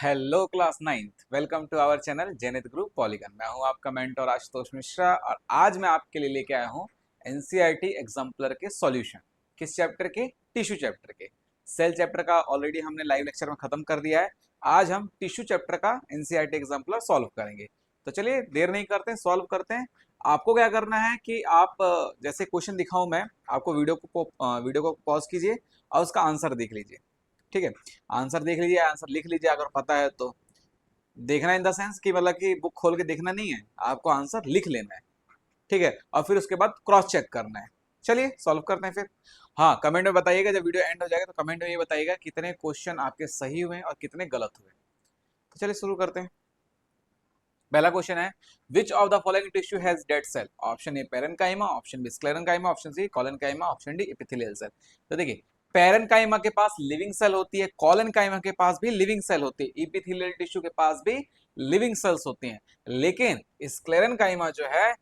Hello class ninth, welcome to our channel Zenith group polygon. मैं हूं आपका mentor Ashutosh Mishra और आज मैं आपके लिए लेके आया हूं एनसीईआरटी एग्जाम्पलर के सॉल्यूशन। किस चैप्टर के? टिश्यू चैप्टर के। सेल चैप्टर का ऑलरेडी हमने लाइव लेक्चर में खत्म कर दिया है। आज हम टिश्यू चैप्टर का एनसीईआरटी एग्जाम्पलर सॉल्व करेंगे। तो चलिए देर नहीं करते हैं, सॉल्व करते हैं। आपको क्या करना है कि आप जैसे क्वेश्चन दिखाऊं मैं आपको, वीडियो को पॉज कीजिए और उसका आंसर देख लीजिए। ठीक है, आंसर देख लीजिए, आंसर लिख लीजिए अगर पता है तो। देखना इन द सेंस कि मतलब कि बुक खोल के देखना नहीं है, आपको आंसर लिख लेना है। ठीक है, और फिर उसके बाद क्रॉस चेक करना है। चलिए सॉल्व करते हैं फिर। हाँ, कमेंट में बताइएगा जब वीडियो एंड हो जाएगा, तो कमेंट में ये बताइएगा कितने क्वेश्चन आपके सही हुए और कितने गलत हुए। तो चलिए शुरू करते हैं। पहला क्वेश्चन है, which of the following tissue has dead cell? Option A parenchyma, option B sclerenchyma, option C collenchyma, option D epithelial cell. तो देखिए, पेरेन्काइमा के पास लिविंग सेल होती है, कोलेन्काइमा के पास भी लिविंग सेल होती है, एपिथेलियल टिश्यू के पास भी लिविंग सेल्स होती हैं। लेकिन स्क्लेरेन्काइमा जो है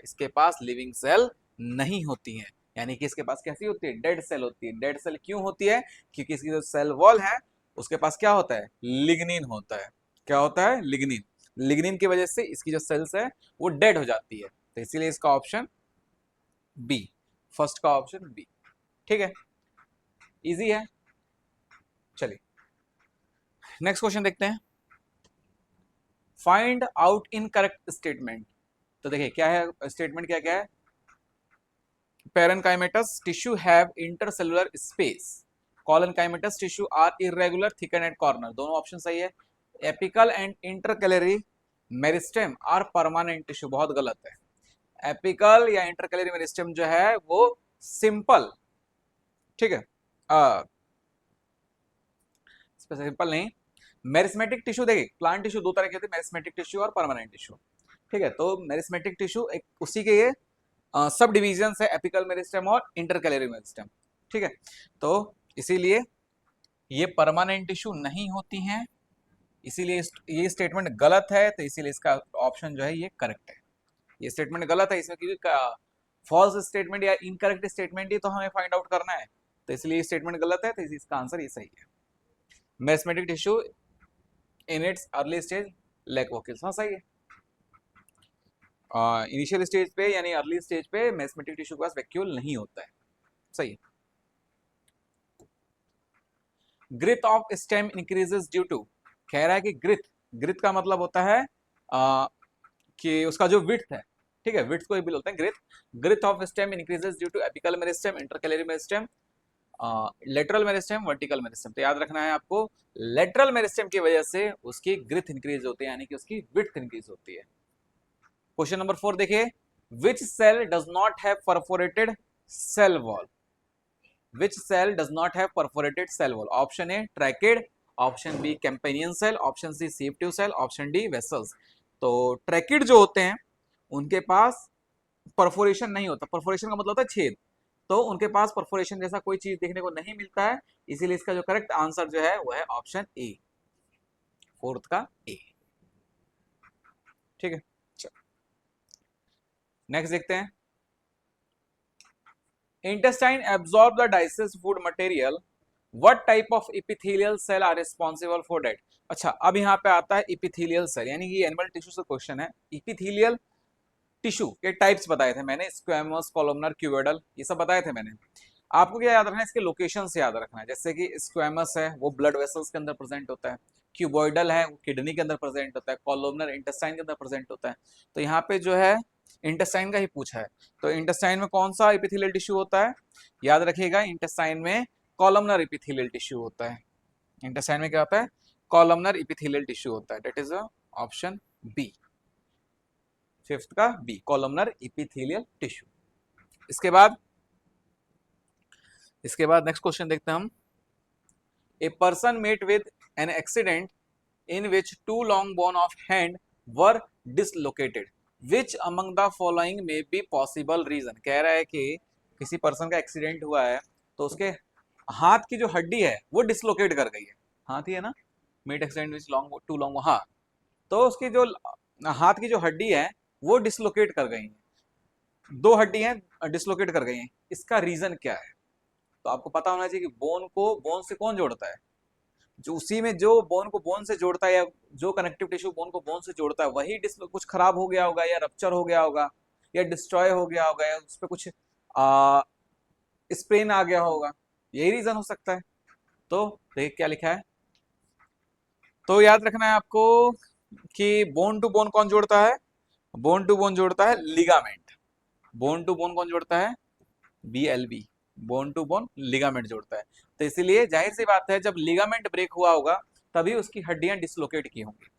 इसके पास लिविंग सेल नहीं होती है। यानी कि इसके पास कैसी होती है? डेड सेल होती है। डेड सेल क्यों होती है? क्योंकि इसकी जो सेल वॉल है उसके पास क्या होता है? लिग्निन होता है। क्या होता है? लिग्निन। लिग्निन की वजह से इसकी जो सेल्स है वो डेड हो जाती है। तो इसीलिए इसका ऑप्शन बी, फर्स्ट का ऑप्शन बी। ठीक है, इजी है। चलिए नेक्स्ट क्वेश्चन देखते हैं। Find out incorrect statement. तो देखिए क्या है स्टेटमेंट, क्या क्या है? Parenchymatous tissue have intercellular space, collenchymatous tissue are irregular thicken at corner. दोनों ऑप्शन सही है। Apical and intercalary meristem are permanent tissue, बहुत गलत है। एपिकल या इंटरकैलरी मेरिस्टेम जो है वो सिंपल, ठीक है, सिंपल नहीं। मेरिस्मेटिक टिश्यू, देखिए प्लांट टिश्यू दो तरह के होते हैं, मेरिस्मेटिक टिश्यू और परमानेंट टिश्यू। ठीक है, तो मेरिस्मेटिक टिश्यू एक उसी के ये सब डिविजन है, एपिकल मेरिस्टेम और इंटरकैलरी मेरिस्टेम। ठीक है, तो इसीलिए ये परमानेंट टिश्यू नहीं होती हैं, इसीलिए ये स्टेटमेंट गलत है। तो इसीलिए इसका ऑप्शन जो है ये करेक्ट है। ये स्टेटमेंट गलत है इसमें, क्योंकि फॉल्स स्टेटमेंट या इनकरेक्ट स्टेटमेंट ही तो हमें फाइंड आउट करना है। तो इसलिए स्टेटमेंट गलत है, तो इसका आंसर ये सही है। Meristematic tissue in its early stage lack vacuoles, हाँ सही है। इनिशियल स्टेज पे यानी अर्ली स्टेज पे मेरिस्मेटिक टिश्यू के पास वैक्यूल नहीं होता है, सही है। Girth of stem increases due to, कह रहा है कि ग्रिथ, ग्रिथ का मतलब होता है कि उसका जो विड्थ है, ठीक है, विड्थ को ही बोलते हैं girth. Girth of stem increases due to apical meristem, intercalary meristem, lateral meristem, vertical meristem. तो याद रखना है आपको, लेटरल मेरिस्टेम की वजह से उसकी ग्रिथ इंक्रीज होती है, यानी कि उसकी विड्थ इंक्रीज होती है। क्वेश्चन नंबर 4 देखिए, which cell does not have perforated cell wall? Which cell does not have perforated cell wall? Option A tracheid, option B companion cell, option C sieve tube cell, option D vessels. तो tracheid जो होते हैं उनके पास perforation नहीं होता। Perforation का मतलब होता है छेद, तो उनके पास परफोरेशन जैसा कोई चीज देखने को नहीं मिलता है। इसीलिए इसका जो करेक्ट आंसर जो है वो है ऑप्शन ए, फोर्थ का ए। ठीक है, नेक्स्ट देखते हैं। Intestine absorb the digest food material, what type of epithelial cell are responsible for that? अच्छा, अब यहाँ पे आता है इपिथेलियल सेल, यानी कि एनिमल टिश्यू से क्वेश्चन है। इपिथेलियल टिश्यू के टाइप्स बताए थे मैंने, स्क्वैमस, कोलुमनर, क्यूबोइडल, ये सब बताए थे मैंने। आपको क्या याद रखना है? इसके लोकेशन से याद रखना है। जैसे कि स्क्वैमस है वो ब्लड वेसल्स के अंदर प्रेजेंट होता है, क्यूबोइडल है वो किडनी के अंदर प्रेजेंट होता है, कोलुमनर इंटेस्टाइन के अंदर प्रेजेंट होता है। तो यहाँ पे जो है इंटेस्टाइन का ही पूछा है। तो इंटेस्टाइन में कौन सा एपिथेलियल टिश्यू होता है? याद रखिएगा, इंटेस्टाइन में कॉलमनर एपिथेलियल टिश्यू होता है। इंटेस्टाइन में क्या होता है? कॉलमनर एपिथेलियल टिश्यू होता है। That is option B, fifth का बी, कॉलमनर एपिथेलियल टिश्यू। इसके बाद नेक्स्ट क्वेश्चन देखते हैं हम। A person met with an accident in which two long bone of hand were dislocated, which among the following may be possible reason? कह रहा है कि किसी पर्सन का एक्सीडेंट हुआ है तो उसके हाथ की जो हड्डी है वो डिसलोकेट कर गई है। हाथ ही है ना, met accident which long two long, हाँ। तो उसकी जो हाथ की जो हड्डी है वो डिसलोकेट कर गई है, दो हड्डी हैं डिसलोकेट कर गई हैं। इसका रीजन क्या है? तो आपको पता होना चाहिए कि बोन को बोन से कौन जोड़ता है? जो उसी में जो बोन को बोन से जोड़ता है या जो कनेक्टिव टिश्यू बोन को बोन से जोड़ता है वही कुछ खराब हो गया होगा या रप्चर हो गया होगा या डिस्ट्रॉय हो गया होगा या उस पर कुछ स्प्रेन आ गया होगा, यही रीजन हो सकता है। तो देखिए क्या लिखा है, तो याद रखना है आपको कि बोन टू बोन कौन जोड़ता है, बोन टू बोन जोड़ता है लिगामेंट। बोन टू बोन कौन जोड़ता है, BLB, bone to bone ligament जोड़ता है। तो इसीलिए जाहिर सी बात है जब लिगामेंट ब्रेक हुआ होगा तभी उसकी हड्डियां डिसलोकेट की होंगी।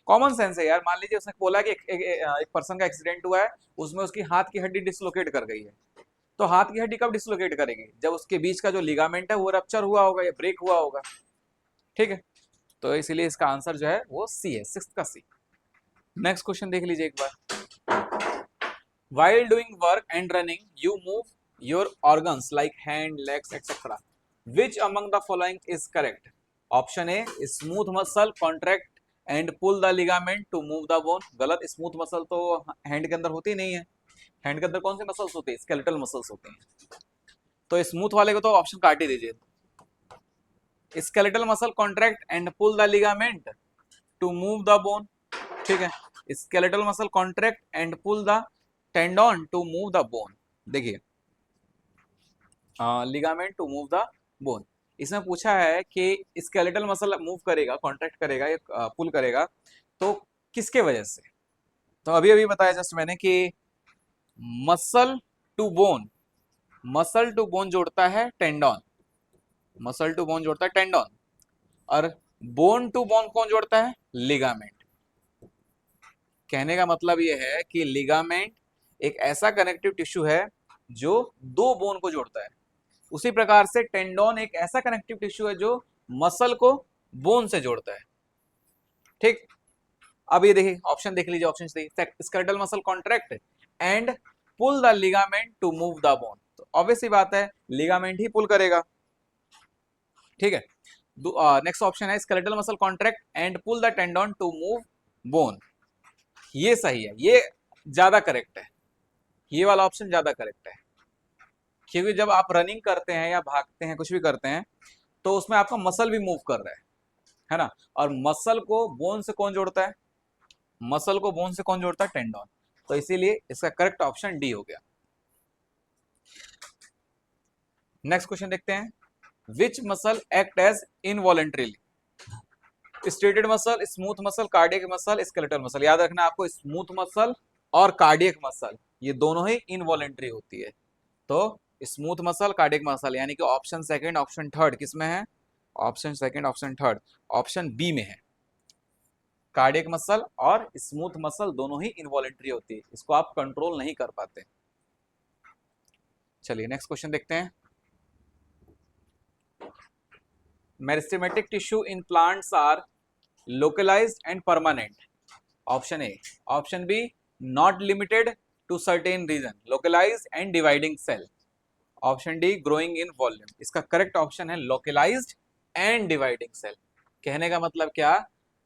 कॉमन सेंस है यार, मान लीजिए उसने बोला कि एक पर्सन का एक्सीडेंट हुआ है, उसमें उसकी हाथ की हड्डी डिसलोकेट कर गई है, तो हाथ की हड्डी कब डिसलोकेट करेगी, जब उसके बीच का जो लिगामेंट है वो रप्चर हुआ होगा या ब्रेक हुआ होगा। ठीक है, तो इसीलिए इसका आंसर जो है वो सी है, सिक्स्थ का सी। नेक्स्ट क्वेश्चन देख लीजिए एक बार। While doing work and running, you move your organs like hand, legs, etc. Which among the following is correct? Option A, smooth muscle contract and pull the ligament to move the bone. गलत, smooth muscle तो hand के अंदर होती नहीं है। Hand के अंदर कौन सी मसल्स होती है, स्केलेटल मसल्स होती हैं। तो स्मूथ वाले को तो ऑप्शन काट ही दीजिए। Skeletal muscle contract and pull the ligament to move the bone. ठीक है, skeletal muscle contract and pull the tendon to move the bone. देखिए ligament to move the bone, इसमें पूछा है कि स्केलेटल मसल मूव करेगा, कॉन्ट्रैक्ट करेगा या पुल करेगा तो किसके वजह से। तो अभी अभी बताया जस्ट मैंने कि muscle to bone, muscle to bone जोड़ता है टेंडन, मसल टू बोन जोड़ता है टेंडन, और बोन टू बोन कौन जोड़ता है, लिगामेंट। कहने का मतलब यह है कि लिगामेंट एक ऐसा कनेक्टिव टिश्यू है जो दो बोन को जोड़ता है, उसी प्रकार से टेंडन एक ऐसा कनेक्टिव टिश्यू है जो मसल को बोन से जोड़ता है। ठीक, अब ये देखिए ऑप्शन देख लीजिए, option C, skeletal muscle contract and pull the ligament to move the bone. तो ऑब्वियस सी बात है लिगामेंट ही पुल करेगा। ठीक है, नेक्स्ट ऑप्शन है skeletal muscle contract and pull the tendon to move bone. ये सही है, ये ज्यादा करेक्ट है, ये वाला ऑप्शन ज्यादा करेक्ट है, क्योंकि जब आप रनिंग करते हैं या भागते हैं कुछ भी करते हैं तो उसमें आपका मसल भी मूव कर रहा है ना, और मसल को बोन से कौन जोड़ता है, मसल को बोन से कौन जोड़ता है, टेंडन। तो इसीलिए इसका करेक्ट ऑप्शन डी हो गया। नेक्स्ट क्वेश्चन देखते हैं, which muscle act as involuntarily, striated muscle, smooth muscle, cardiac muscle, skeletal muscle. याद रखना आपको स्मूथ मसल और कार्डियक मसल ये दोनों ही इनवॉलेंट्री होती है। तो स्मूथ मसल, कार्डियक मसल, यानी कि ऑप्शन सेकंड ऑप्शन थर्ड किसमें है, option second option third option B में है। कार्डियक मसल और स्मूथ मसल दोनों ही इनवॉलेंट्री होती है, इसको आप कंट्रोल नहीं कर पाते। चलिए नेक्स्ट क्वेश्चन देखते हैं, meristematic tissue in plants are localized and permanent. Option A, option B, not limited to certain region, localized and dividing cell. Option D, growing in volume. इसका करेक्ट ऑप्शन है localized and dividing cell। कहने का मतलब क्या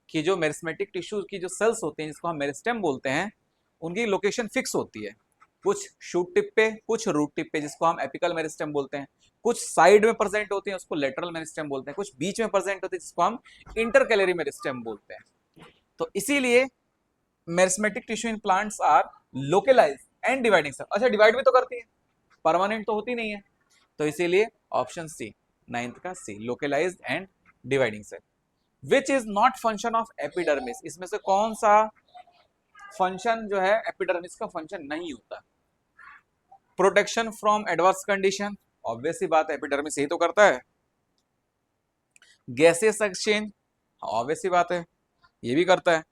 कि जो meristematic tissue की जो सेल्स होते हैं जिसको हम मेरिस्टेम बोलते हैं, उनकी लोकेशन फिक्स होती है, कुछ शूट टिप पे, कुछ रूट टिप पे जिसको हम एपिकल मेरिस्टेम बोलते हैं, कुछ साइड में प्रेजेंट होती है उसको लेटरल मेरिस्टेम बोलते हैं, कुछ बीच में प्रेजेंट होती है जिसको हम इंटरकैलरी मेरिस्टेम बोलते हैं। तो इसीलिए meristematic tissue in plants are localised and dividing cell. अच्छा डिवाइड भी तो करती है, परमानेंट तो होती नहीं है, तो इसीलिए ऑप्शन सी, नाइन्थ का C, localised and dividing cell. Which is not function of epidermis, इसमें से कौन सा फंक्शन जो है एपिडर्मिस का फंक्शन नहीं होता। Protection from adverse condition, obvious ही बात है एपिडर्मिस यही तो करता है। गैसियस एक्सचेंज, ऑब्वियस ही बात है ये भी करता है।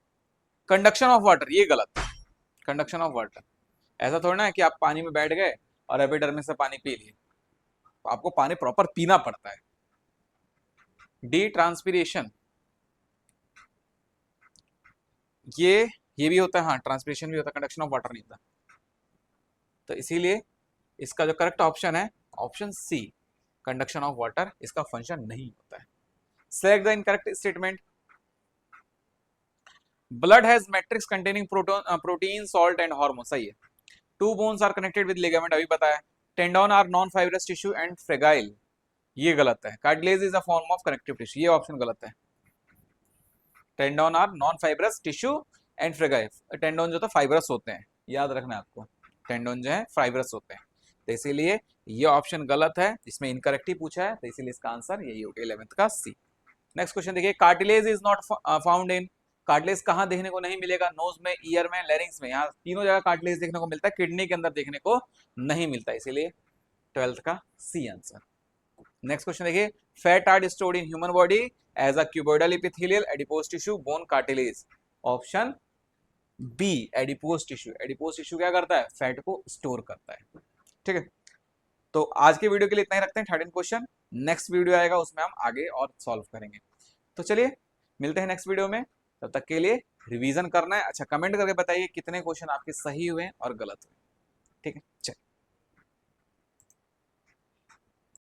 कंडक्शन ऑफ वाटर, ये गलत, कंडक्शन ऑफ वाटर ऐसा थोड़ा ना है कि आप पानी में बैठ गए और एपिडर्मिस से पानी पी लिए, तो आपको पानी प्रॉपर पीना पड़ता है। डी ट्रांसपीरेशन, ये भी होता है, हाँ ट्रांसपीरेशन भी होता है, कंडक्शन ऑफ वाटर नहीं होता। तो इसीलिए इसका जो करेक्ट ऑप्शन है option C, conduction of water इसका फंक्शन नहीं होता है। Select the incorrect statement. Blood has matrix containing protein, salt and hormone, सही है। Two bones are connected with ligament, अभी बताया। Tendon are non fibrous tissue and fragile, ये गलत है। Cartilage is a form of connective tissue, ये option गलत है। Tendon are non fibrous tissue and fragile. Tendon जो तो फाइब्रस होते हैं, याद रखना है आपको, टेंडोन जो है फाइब्रस होते हैं, तो इसीलिए ये ऑप्शन गलत है, इसमें इनकरेक्ट ही पूछा है, तो इसीलिए इसका आंसर यही हो गया 11th का सी। नेक्स्ट क्वेश्चन देखिए, cartilage is not found in, cartilage कहाँ देखने को नहीं मिलेगा? नोज में, ईयर में, लैरिंग्स में, यहाँ तीनों जगह कार्टिलेज देखने को मिलता है, किडनी के अंदर देखने को नहीं मिलता, इसीलिए 12th का सी आंसर। नेक्स्ट क्वेश्चन देखिए, fat are stored in human body as a cuboidal epithelial adipose tissue bone cartilage. Option B adipose tissue. Adipose tissue क्या करता है? फैट को स्टोर करता है। ठीक है, तो आज के वीडियो के लिए इतना ही रखते हैं। 13 क्वेश्चन, नेक्स्ट वीडियो आएगा उसमें हम आगे और सॉल्व करेंगे। तो चलिए मिलते हैं नेक्स्ट वीडियो में, तब तक के लिए रिवीजन करना है। अच्छा, कमेंट करके बताइए कितने क्वेश्चन आपके सही हुए और गलत हुए। ठीक है, चलिए।